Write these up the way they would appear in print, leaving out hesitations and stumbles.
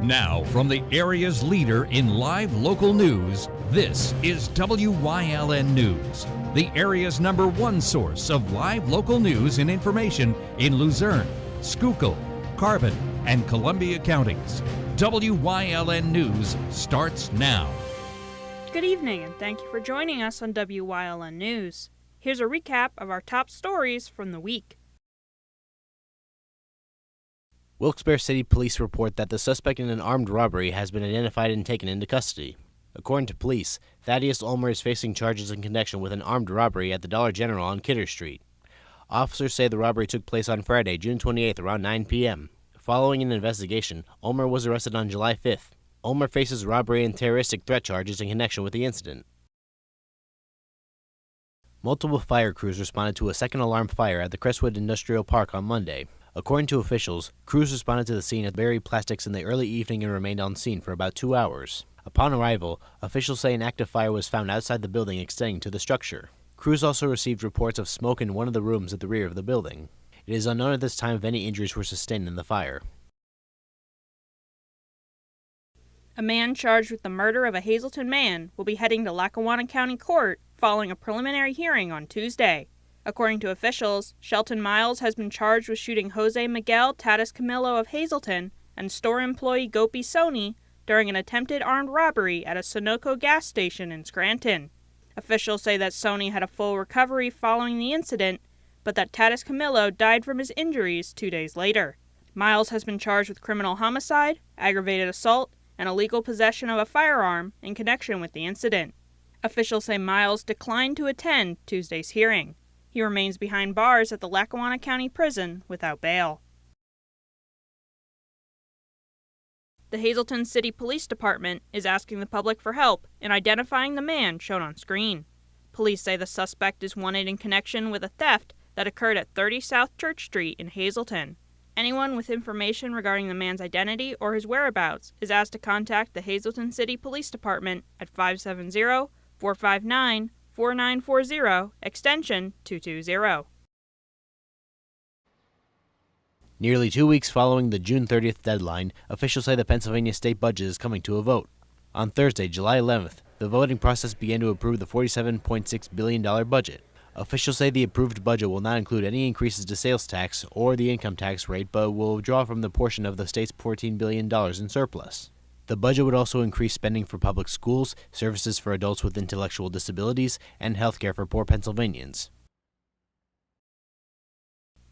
Now, from the area's leader in live local news, this is WYLN News, the area's #1 source of live local news and information in Luzerne, Schuylkill, Carbon, and Columbia counties. WYLN News starts now. Good evening, and thank you for joining us on WYLN News. Here's a recap of our top stories from the week. Wilkes-Barre City Police report that the suspect in an armed robbery has been identified and taken into custody. According to police, Thaddeus Ulmer is facing charges in connection with an armed robbery at the Dollar General on Kidder Street. Officers say the robbery took place on Friday, June 28th, around 9 p.m. Following an investigation, Ulmer was arrested on July 5th. Ulmer faces robbery and terroristic threat charges in connection with the incident. Multiple fire crews responded to a second alarm fire at the Crestwood Industrial Park on Monday. According to officials, crews responded to the scene at buried plastics in the early evening and remained on scene for about 2 hours. Upon arrival, officials say an active fire was found outside the building extending to the structure. Crews also received reports of smoke in one of the rooms at the rear of the building. It is unknown at this time if any injuries were sustained in the fire. A man charged with the murder of a Hazleton man will be heading to Lackawanna County Court following a preliminary hearing on Tuesday. According to officials, Shelton Miles has been charged with shooting Jose Miguel Tatis Camillo of Hazleton and store employee Gopi Soni during an attempted armed robbery at a Sunoco gas station in Scranton. Officials say that Soni had a full recovery following the incident, but that Tatis Camillo died from his injuries 2 days later. Miles has been charged with criminal homicide, aggravated assault, and illegal possession of a firearm in connection with the incident. Officials say Miles declined to attend Tuesday's hearing. He remains behind bars at the Lackawanna County Prison without bail. The Hazleton City Police Department is asking the public for help in identifying the man shown on screen. Police say the suspect is wanted in connection with a theft that occurred at 30 South Church Street in Hazleton. Anyone with information regarding the man's identity or his whereabouts is asked to contact the Hazleton City Police Department at 570-459-4940, extension 220. Nearly 2 weeks following the June 30th deadline, officials say the Pennsylvania state budget is coming to a vote. On Thursday, July 11th, the voting process began to approve the $47.6 billion budget. Officials say the approved budget will not include any increases to sales tax or the income tax rate, but will draw from the portion of the state's $14 billion in surplus. The budget would also increase spending for public schools, services for adults with intellectual disabilities, and health care for poor Pennsylvanians.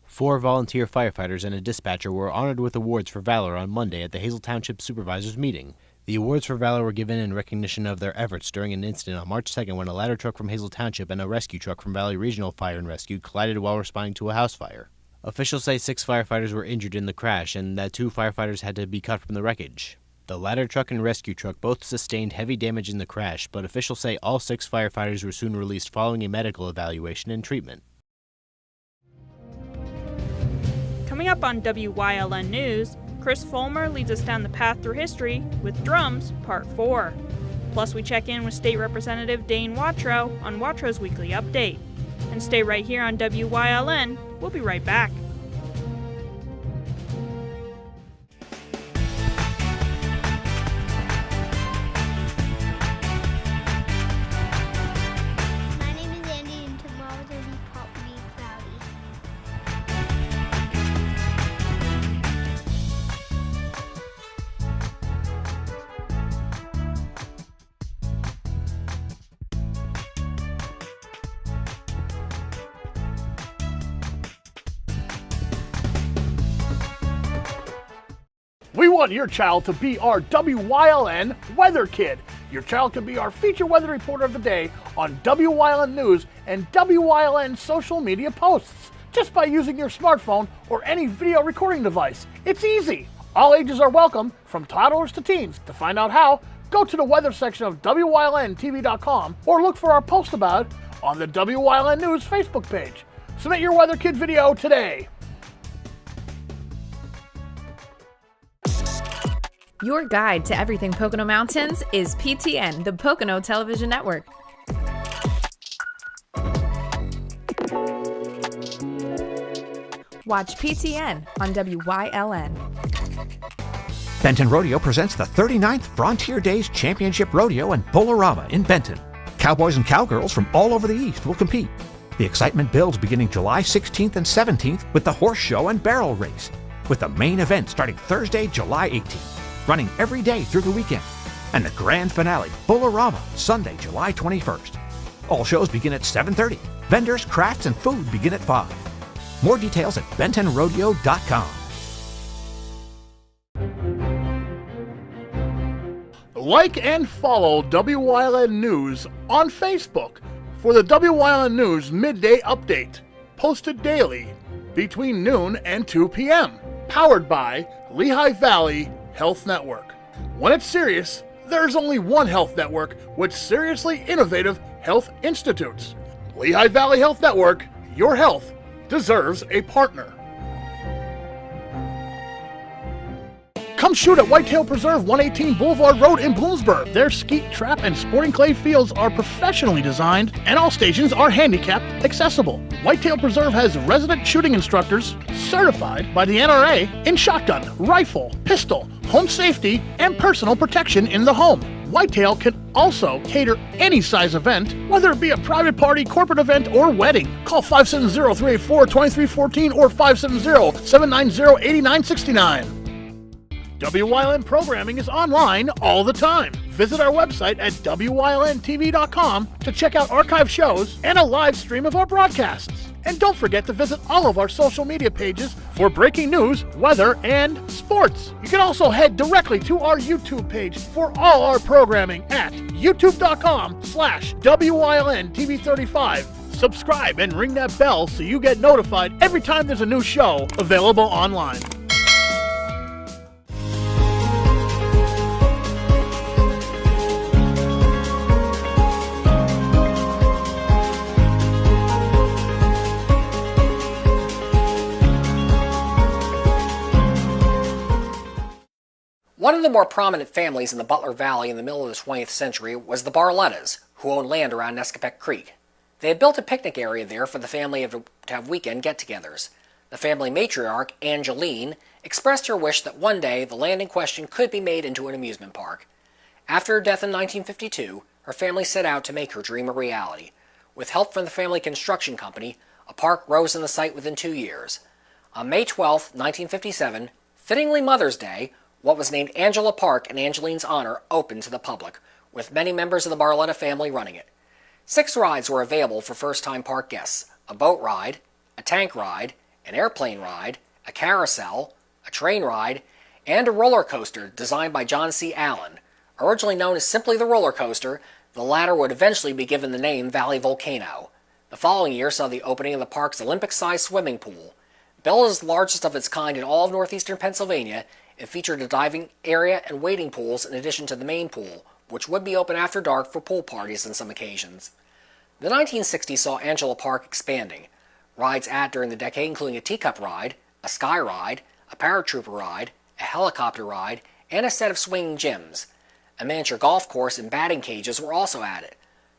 4 volunteer firefighters and a dispatcher were honored with awards for valor on Monday at the Hazel Township Supervisors meeting. The awards for valor were given in recognition of their efforts during an incident on March 2nd when a ladder truck from Hazel Township and a rescue truck from Valley Regional Fire and Rescue collided while responding to a house fire. Officials say 6 firefighters were injured in the crash and that 2 firefighters had to be cut from the wreckage. The ladder truck and rescue truck both sustained heavy damage in the crash, but officials say all 6 firefighters were soon released following a medical evaluation and treatment. Coming up on WYLN News, Chris Fulmer leads us down the path through history with Drums Part 4. Plus, we check in with State Representative Dane Watrow on Watrow's Weekly Update. And stay right here on WYLN. We'll be right back. My name is Andy, and tomorrow will be partly cloudy. We want your child to be our WYLN Weather Kid. Your child can be our feature weather reporter of the day on WYLN News and WYLN social media posts just by using your smartphone or any video recording device. It's easy. All ages are welcome, from toddlers to teens. To find out how, go to the weather section of WYLNTV.com or look for our post about it on the WYLN News Facebook page. Submit your Weather Kid video today. Your guide to everything Pocono Mountains is PTN, the Pocono Television Network. Watch PTN on WYLN. Benton Rodeo presents the 39th Frontier Days Championship Rodeo and Bolorama in Benton. Cowboys and cowgirls from all over the East will compete. The excitement builds beginning July 16th and 17th with the horse show and barrel race, with the main event starting Thursday, July 18th, running every day through the weekend, and the grand finale, Bolorama, Sunday, July 21st. All shows begin at 7:30. Vendors, crafts, and food begin at 5. More details at bentonrodeo.com. Like and follow WYLN News on Facebook for the WYLN News Midday Update, posted daily between noon and 2 p.m., powered by Lehigh Valley Health Network. When it's serious, there's only one health network with seriously innovative health institutes. Lehigh Valley Health Network, your health deserves a partner. Come shoot at Whitetail Preserve, 118 Boulevard Road in Bloomsburg. Their skeet, trap, and sporting clay fields are professionally designed, and all stations are handicap accessible. Whitetail Preserve has resident shooting instructors certified by the NRA in shotgun, rifle, pistol, home safety, and personal protection in the home. Whitetail can also cater any size event, whether it be a private party, corporate event, or wedding. Call 570-384-2314 or 570-790-8969. WYLN programming is online all the time. Visit our website at WYLNTV.com to check out archive shows and a live stream of our broadcasts. And don't forget to visit all of our social media pages for breaking news, weather, and sports. You can also head directly to our YouTube page for all our programming at youtube.com/WYLNTV35. Subscribe and ring that bell so you get notified every time there's a new show available online. One of the more prominent families in the Butler Valley in the middle of the 20th century was the Barlettas, who owned land around Nescopec Creek. They had built a picnic area there for the family to have weekend get-togethers. The family matriarch, Angeline, expressed her wish that one day the land in question could be made into an amusement park. After her death in 1952, her family set out to make her dream a reality. With help from the family construction company, a park rose on the site within 2 years. On May 12, 1957, fittingly Mother's Day, what was named Angela Park in Angeline's honor opened to the public, with many members of the Barletta family running it. 6 rides were available for first-time park guests: a boat ride, a tank ride, an airplane ride, a carousel, a train ride, and a roller coaster designed by John C. Allen. Originally known as simply the roller coaster, the latter would eventually be given the name Valley Volcano. The following year saw the opening of the park's Olympic-sized swimming pool. Built as the largest of its kind in all of northeastern Pennsylvania, it featured a diving area and wading pools in addition to the main pool, which would be open after dark for pool parties on some occasions. The 1960s saw Angela Park expanding. Rides at during the decade including a teacup ride, a sky ride, a paratrooper ride, a helicopter ride, and a set of swinging gyms. A miniature golf course and batting cages were also added.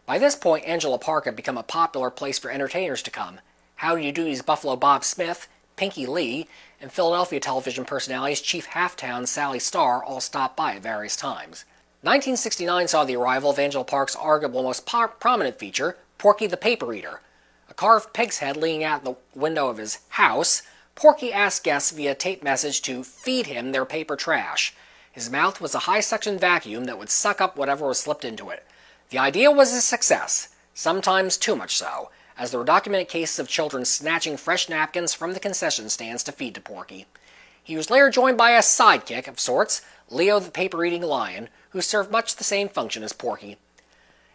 By this point, Angela Park had become a popular place for entertainers to come. Howdy Doody's Buffalo Bob Smith, Pinky Lee, and Philadelphia television personalities Chief Halftown Sally Starr all stopped by at various times. 1969 saw the arrival of Angela Park's arguable most prominent feature, Porky the Paper Eater. A carved pig's head leaning out the window of his house, Porky asked guests via tape message to feed him their paper trash. His mouth was a high-suction vacuum that would suck up whatever was slipped into it. The idea was a success, sometimes too much so, as there were documented cases of children snatching fresh napkins from the concession stands to feed to Porky. He was later joined by a sidekick of sorts, Leo the paper-eating lion, who served much the same function as Porky.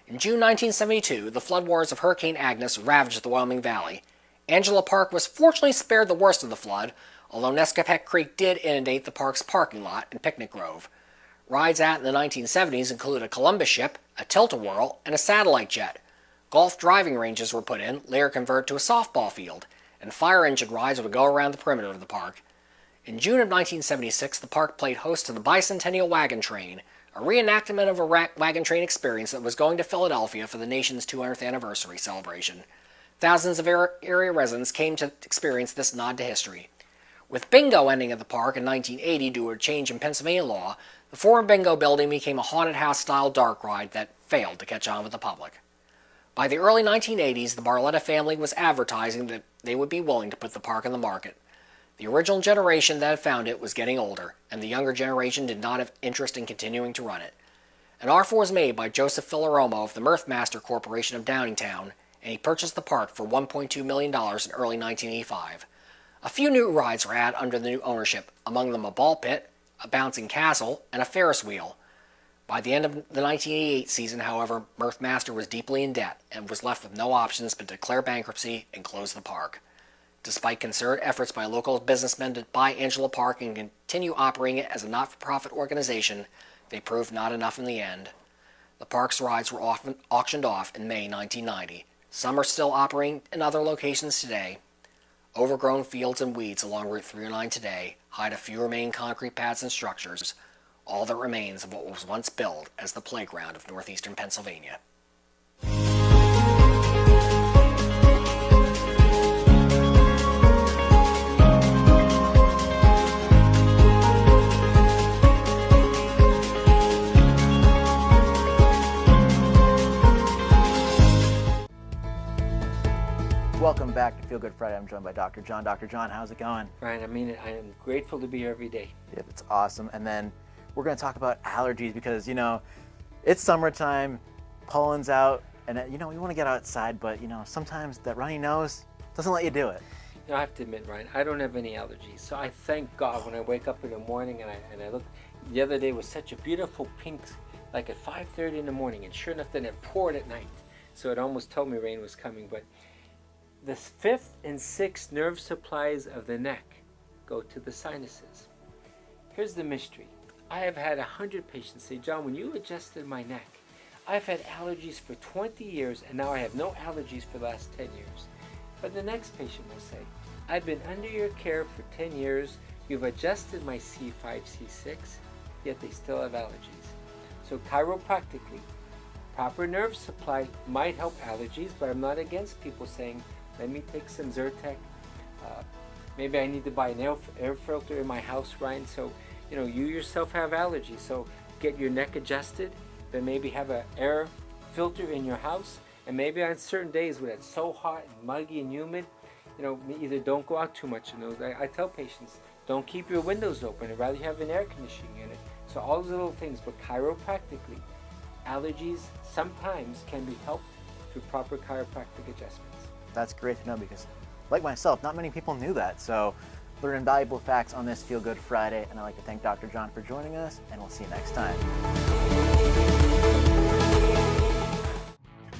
In June 1972, the floodwaters of Hurricane Agnes ravaged the Wyoming Valley. Angela Park was fortunately spared the worst of the flood, although Nescopec Creek did inundate the park's parking lot and picnic grove. Rides at in the 1970s included a Columbus ship, a tilt-a-whirl, and a satellite jet. Golf driving ranges were put in, later converted to a softball field, and fire engine rides would go around the perimeter of the park. In June of 1976, the park played host to the Bicentennial Wagon Train, a reenactment of a wagon train experience that was going to Philadelphia for the nation's 200th anniversary celebration. Thousands of area residents came to experience this nod to history. With bingo ending at the park in 1980 due to a change in Pennsylvania law, the former bingo building became a haunted house-style dark ride that failed to catch on with the public. By the early 1980s, the Barletta family was advertising that they would be willing to put the park on the market. The original generation that had found it was getting older, and the younger generation did not have interest in continuing to run it. An offer was made by Joseph Filaromo of the Mirthmaster Corporation of Downingtown, and he purchased the park for $1.2 million in early 1985. A few new rides were added under the new ownership, among them a ball pit, a bouncing castle, and a Ferris wheel. By the end of the 1988 season, however, Mirthmaster was deeply in debt and was left with no options but to declare bankruptcy and close the park. Despite concerted efforts by local businessmen to buy Angela Park and continue operating it as a not-for-profit organization, they proved not enough in the end. The park's rides were often auctioned off in May 1990. Some are still operating in other locations today. Overgrown fields and weeds along Route 309 today hide a few remaining concrete pads and structures, all that remains of what was once billed as the playground of northeastern Pennsylvania. Welcome back to Feel Good Friday. I'm joined by Dr. John. Dr. John, how's it going? Right, I mean, I am grateful to be here every day. Yeah, it's awesome. And then we're going to talk about allergies because, you know, it's summertime, pollen's out, and, you know, we want to get outside, but, you know, sometimes that runny nose doesn't let you do it. You know, I have to admit, Ryan, I don't have any allergies. So I thank God when I wake up in the morning and I look. The other day was such a beautiful pink, like at 5:30 in the morning, and sure enough, then it poured at night. So it almost told me rain was coming, but the 5th and 6th nerve supplies of the neck go to the sinuses. Here's the mystery. I have had 100 patients say, John, when you adjusted my neck, I've had allergies for 20 years and now I have no allergies for the last 10 years. But the next patient will say, I've been under your care for 10 years, you've adjusted my C5, C6, yet they still have allergies. So chiropractically, proper nerve supply might help allergies, but I'm not against people saying, let me take some Zyrtec. Maybe I need to buy an air filter in my house, Ryan. So, you know, you yourself have allergies. So get your neck adjusted, then maybe have an air filter in your house. And maybe on certain days when it's so hot and muggy and humid, you know, either don't go out too much. You know, I tell patients, don't keep your windows open. I'd rather have an air conditioning unit. So all those little things, but chiropractically, allergies sometimes can be helped through proper chiropractic adjustments. That's great to know because, like myself, not many people knew that. So learning valuable facts on this Feel Good Friday, and I'd like to thank Dr. John for joining us, and we'll see you next time.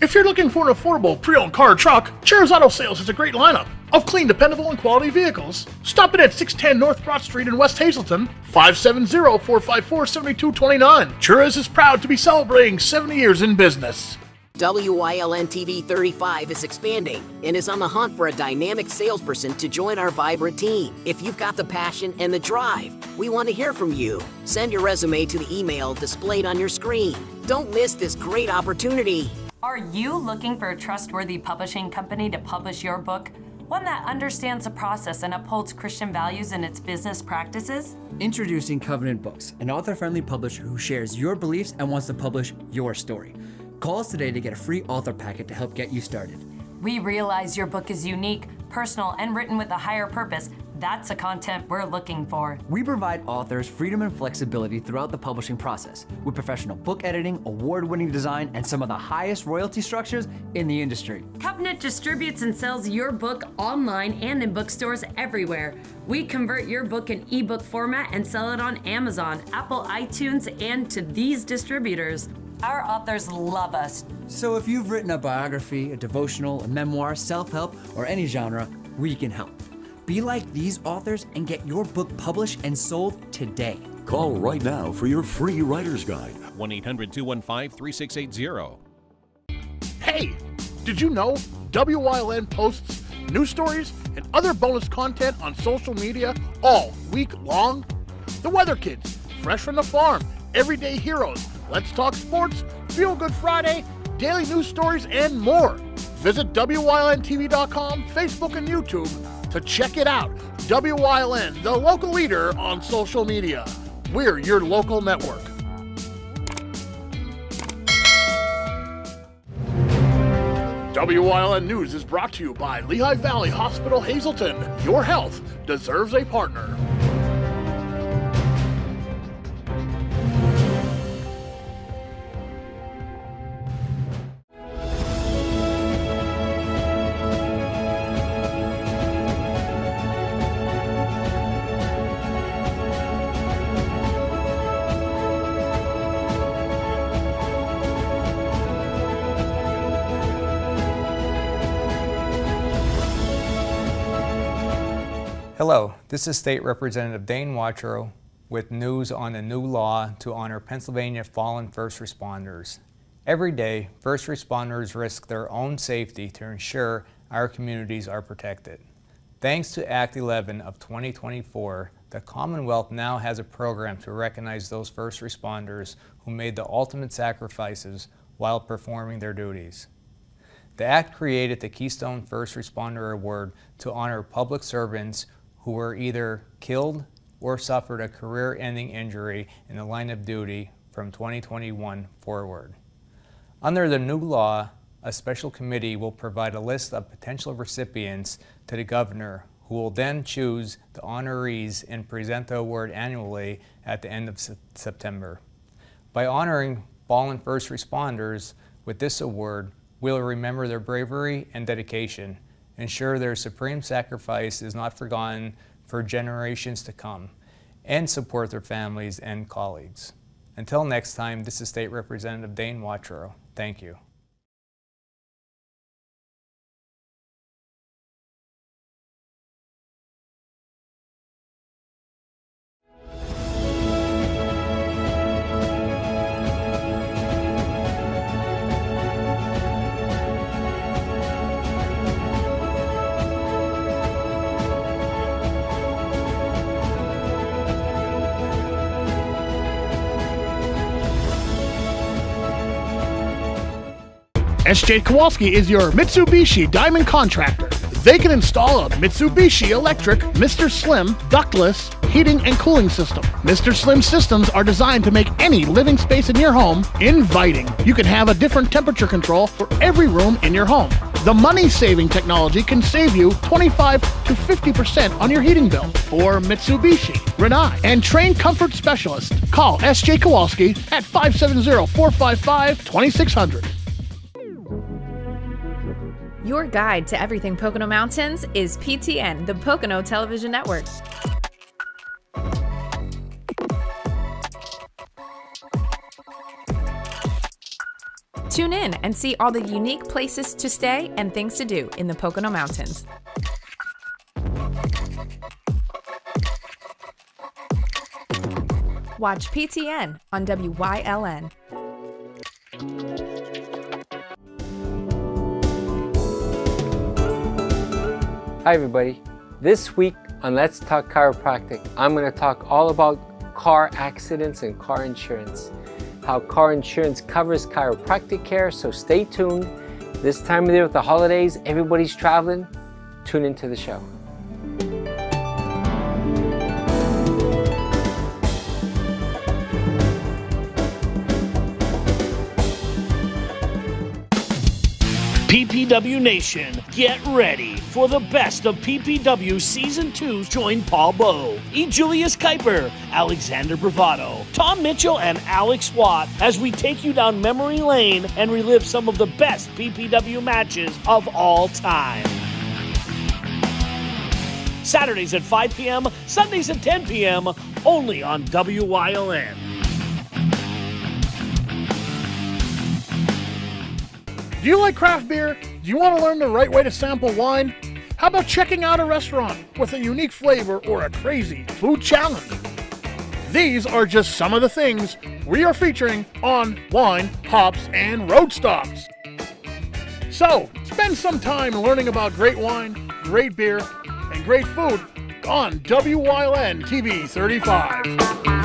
If you're looking for an affordable pre-owned car or truck, Cher's Auto Sales has a great lineup of clean, dependable, and quality vehicles. Stop in at 610 North Broad Street in West Hazleton, 570-454-7229. Cher's is proud to be celebrating 70 years in business. WYLN TV 35 is expanding and is on the hunt for a dynamic salesperson to join our vibrant team. If you've got the passion and the drive, we want to hear from you. Send your resume to the email displayed on your screen. Don't miss this great opportunity. Are you looking for a trustworthy publishing company to publish your book? One that understands the process and upholds Christian values in its business practices? Introducing Covenant Books, an author-friendly publisher who shares your beliefs and wants to publish your story. Call us today to get a free author packet to help get you started. We realize your book is unique, personal, and written with a higher purpose. That's the content we're looking for. We provide authors freedom and flexibility throughout the publishing process with professional book editing, award-winning design, and some of the highest royalty structures in the industry. Covenant distributes and sells your book online and in bookstores everywhere. We convert your book in ebook format and sell it on Amazon, Apple iTunes, and to these distributors. Our authors love us. So if you've written a biography, a devotional, a memoir, self-help, or any genre, we can help. Be like these authors and get your book published and sold today. Call right now for your free writer's guide. 1-800-215-3680. Hey, did you know WYLN posts news stories and other bonus content on social media all week long? The Weather Kids, Fresh from the Farm, Everyday Heroes, Let's Talk Sports, Feel Good Friday, daily news stories, and more. Visit WYLNTV.com, Facebook, and YouTube to check it out. WYLN, the local leader on social media. We're your local network. WYLN News is brought to you by Lehigh Valley Hospital Hazleton. Your health deserves a partner. Hello, this is State Representative Dane Watrow with news on a new law to honor Pennsylvania fallen first responders. Every day, first responders risk their own safety to ensure our communities are protected. Thanks to Act 11 of 2024, the Commonwealth now has a program to recognize those first responders who made the ultimate sacrifices while performing their duties. The Act created the Keystone First Responder Award to honor public servants who were either killed or suffered a career-ending injury in the line of duty from 2021 forward. Under the new law, a special committee will provide a list of potential recipients to the governor, who will then choose the honorees and present the award annually at the end of September. By honoring fallen first responders with this award, we'll remember their bravery and dedication, ensure their supreme sacrifice is not forgotten for generations to come, and support their families and colleagues. Until next time, this is State Representative Dane Watrow. Thank you. SJ Kowalski is your Mitsubishi Diamond Contractor. They can install a Mitsubishi electric Mr. Slim ductless heating and cooling system. Mr. Slim systems are designed to make any living space in your home inviting. You can have a different temperature control for every room in your home. The money-saving technology can save you 25 to 50% on your heating bill. For Mitsubishi, Rinnai, and trained comfort specialists, call SJ Kowalski at 570-455-2600. Your guide to everything Pocono Mountains is PTN, the Pocono Television Network. Tune in and see all the unique places to stay and things to do in the Pocono Mountains. Watch PTN on WYLN. Hi everybody. This week on Let's Talk Chiropractic, I'm going to talk all about car accidents and car insurance. How car insurance covers chiropractic care, so stay tuned. This time of year with the holidays, everybody's traveling. Tune into the show. PPW Nation, get ready for the best of PPW Season 2. Join Paul Bowe, E. Julius Kuiper, Alexander Bravado, Tom Mitchell, and Alex Watt as we take you down memory lane and relive some of the best PPW matches of all time. Saturdays at 5 p.m., Sundays at 10 p.m., only on WYLN. Do you like craft beer? Do you want to learn the right way to sample wine? How about checking out a restaurant with a unique flavor or a crazy food challenge? These are just some of the things we are featuring on Wine, Hops, and Road Stops. So, spend some time learning about great wine, great beer, and great food on WYLN TV 35.